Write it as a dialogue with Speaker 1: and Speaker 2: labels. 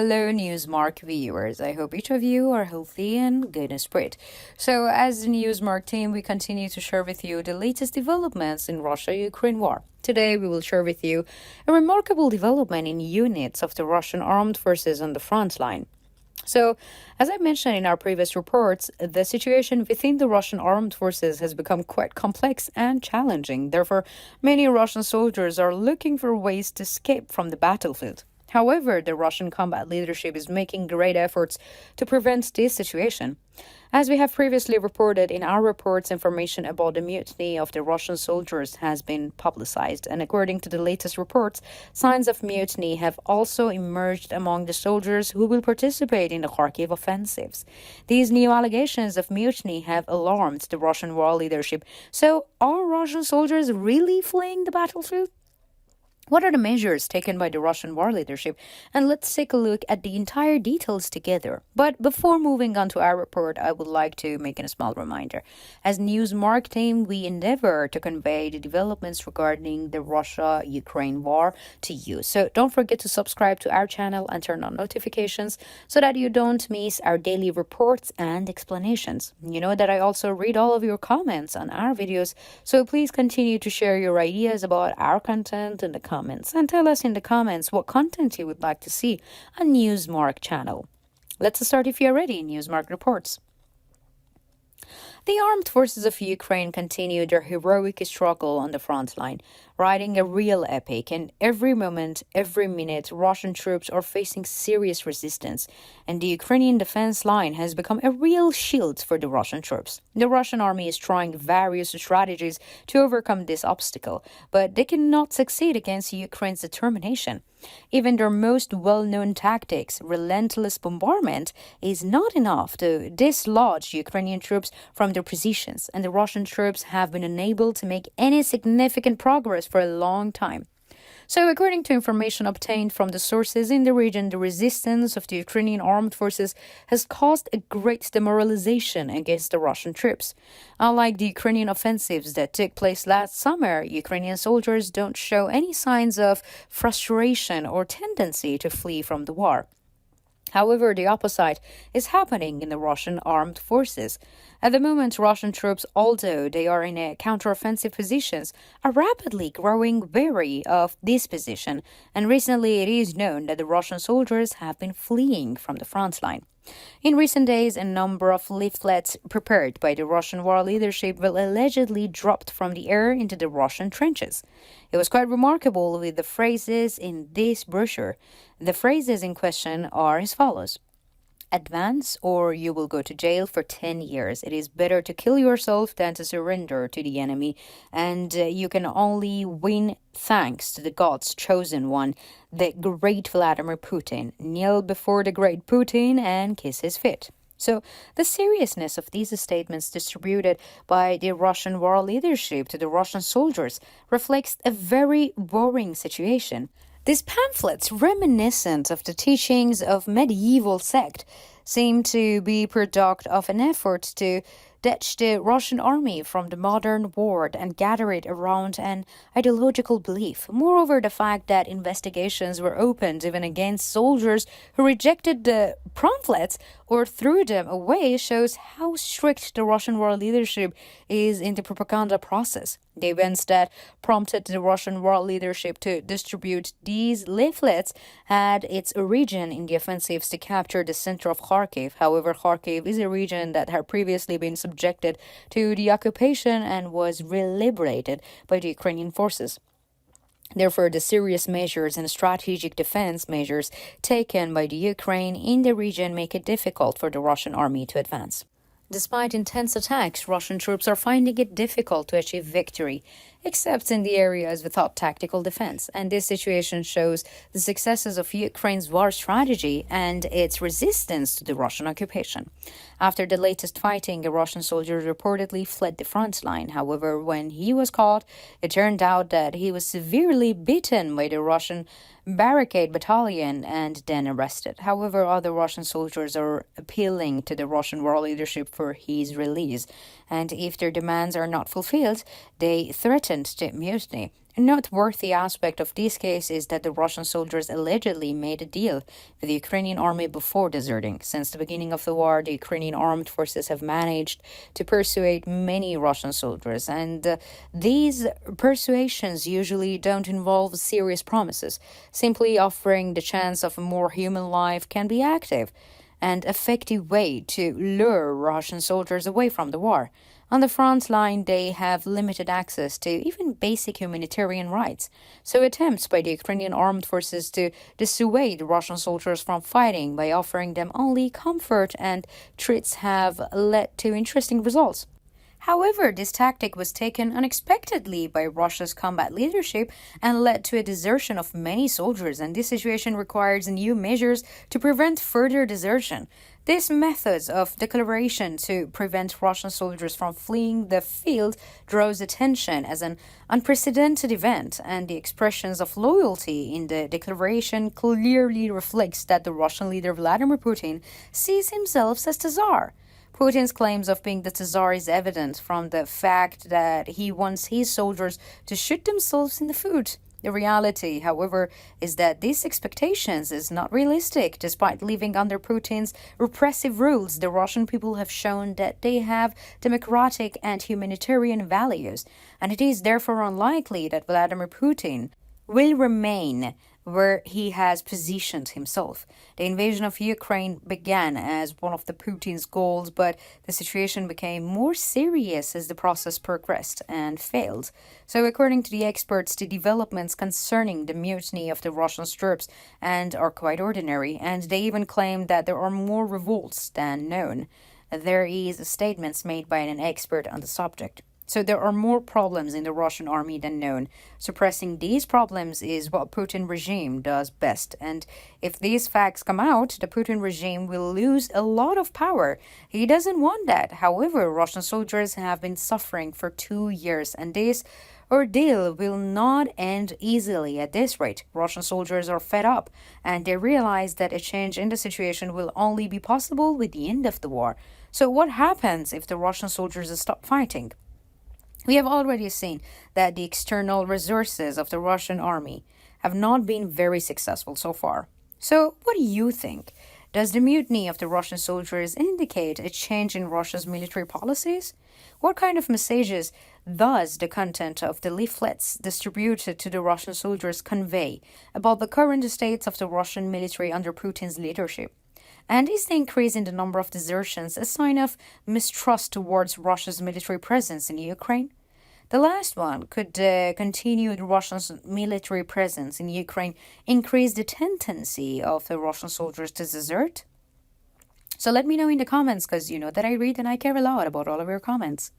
Speaker 1: hello Newsmark viewers. I hope each of you are healthy and good in spirit. So, as the Newsmark team, we continue to share with you the latest developments in Russia-Ukraine war. Today, we will share with you a remarkable development in units of the Russian armed forces on the front line. So, as I mentioned in our previous reports, the situation within the Russian armed forces has become quite complex and challenging. Therefore, many Russian soldiers are looking for ways to escape from the battlefield. However, the Russian combat leadership is making great efforts to prevent this situation. As we have previously reported in our reports, information about the mutiny of the Russian soldiers has been publicized, and according to the latest reports, signs of mutiny have also emerged among the soldiers who will participate in the Kharkiv offensives. These new allegations of mutiny have alarmed the Russian war leadership. So, are Russian soldiers really fleeing the battlefield? What are the measures taken by the Russian war leadership? And let's take a look at the entire details together. But before moving on to our report, I would like to make a small reminder. As Newsmark team, we endeavor to convey the developments regarding the Russia-Ukraine war to you. So don't forget to subscribe to our channel and turn on notifications so that you don't miss our daily reports and explanations. You know that I also read all of your comments on our videos, so please continue to share your ideas about our content in the comments and tell us in the comments what content you would like to see on Newsmark channel. Let's start if you're ready. Newsmark reports. The armed forces of Ukraine continue their heroic struggle on the front line, riding a real epic, and every moment, every minute, Russian troops are facing serious resistance, and the Ukrainian defense line has become a real shield for the Russian troops. The Russian army is trying various strategies to overcome this obstacle, but they cannot succeed against Ukraine's determination. Even their most well-known tactics, relentless bombardment, is not enough to dislodge Ukrainian troops from their positions, and the Russian troops have been unable to make any significant progress for a long time. So, according to information obtained from the sources in the region, the resistance of the Ukrainian armed forces has caused a great demoralization against the Russian troops. Unlike the Ukrainian offensives that took place last summer, Ukrainian soldiers don't show any signs of frustration or tendency to flee from the war. However, the opposite is happening in the Russian armed forces. At the moment, Russian troops, although they are in a counteroffensive positions, are rapidly growing weary of this position, and recently it is known that the Russian soldiers have been fleeing from the front line. In recent days, a number of leaflets prepared by the Russian war leadership were allegedly dropped from the air into the Russian trenches. It was quite remarkable with the phrases in this brochure. The phrases in question are as follows: advance or you will go to jail for 10 years. It is better to kill yourself than to surrender to the enemy, and you can only win thanks to the God's chosen one, the great Vladimir Putin. Kneel before the great Putin and kiss his feet. So, the seriousness of these statements distributed by the Russian war leadership to the Russian soldiers reflects a very worrying situation. These pamphlets, reminiscent of the teachings of medieval sect, seem to be product of an effort to detach the Russian army from the modern world and gather it around an ideological belief. Moreover, the fact that investigations were opened even against soldiers who rejected the pamphlets or threw them away shows how strict the Russian war leadership is in the propaganda process. The events that prompted the Russian war leadership to distribute these leaflets had its origin in the offensives to capture the center of Kharkiv. However, Kharkiv is a region that had previously been subjected to the occupation and was reliberated by the Ukrainian forces. Therefore, the serious measures and strategic defense measures taken by the Ukraine in the region make it difficult for the Russian army to advance. Despite intense attacks, Russian troops are finding it difficult to achieve victory, except in the areas without tactical defense. And this situation shows the successes of Ukraine's war strategy and its resistance to the Russian occupation. After the latest fighting, a Russian soldier reportedly fled the front line. However, when he was caught, it turned out that he was severely beaten by the Russian barricade battalion and then arrested. However, other Russian soldiers are appealing to the Russian war leadership for his release, and if their demands are not fulfilled, they threatened to mutiny. A noteworthy aspect of this case is that the Russian soldiers allegedly made a deal with the Ukrainian army before deserting. Since the beginning of the war, the Ukrainian armed forces have managed to persuade many Russian soldiers, and these persuasions usually don't involve serious promises. Simply offering the chance of a more human life can be active and effective way to lure Russian soldiers away from the war. On the front line, they have limited access to even basic humanitarian rights. So attempts by the Ukrainian armed forces to dissuade Russian soldiers from fighting by offering them only comfort and treats have led to interesting results. However, this tactic was taken unexpectedly by Russia's combat leadership and led to a desertion of many soldiers, and this situation requires new measures to prevent further desertion. These methods of declaration to prevent Russian soldiers from fleeing the field draws attention as an unprecedented event, and the expressions of loyalty in the declaration clearly reflects that the Russian leader Vladimir Putin sees himself as the Tsar. Putin's claims of being the Tsar is evident from the fact that he wants his soldiers to shoot themselves in the foot. The reality, however, is that these expectations is not realistic. Despite living under Putin's repressive rules, the Russian people have shown that they have democratic and humanitarian values, and it is therefore unlikely that Vladimir Putin will remain where he has positioned himself. The invasion of Ukraine began as one of the Putin's goals, but the situation became more serious as the process progressed and failed. So according to the experts, the developments concerning the mutiny of the Russian troops and are quite ordinary, and they even claim that there are more revolts than known. There is statements made by an expert on the subject. So there are more problems in the Russian army than known. Suppressing these problems is what Putin regime does best. And if these facts come out, the Putin regime will lose a lot of power. He doesn't want that. However, Russian soldiers have been suffering for 2 years, and this ordeal will not end easily at this rate. Russian soldiers are fed up, and they realize that a change in the situation will only be possible with the end of the war. So what happens if the Russian soldiers stop fighting? We have already seen that the external resources of the Russian army have not been very successful so far. So, what do you think? Does the mutiny of the Russian soldiers indicate a change in Russia's military policies? What kind of messages does the content of the leaflets distributed to the Russian soldiers convey about the current state of the Russian military under Putin's leadership? And is the increase in the number of desertions a sign of mistrust towards Russia's military presence in Ukraine? The last one, could continued Russian military presence in Ukraine increase the tendency of the Russian soldiers to desert? So let me know in the comments, because you know that I read and I care a lot about all of your comments.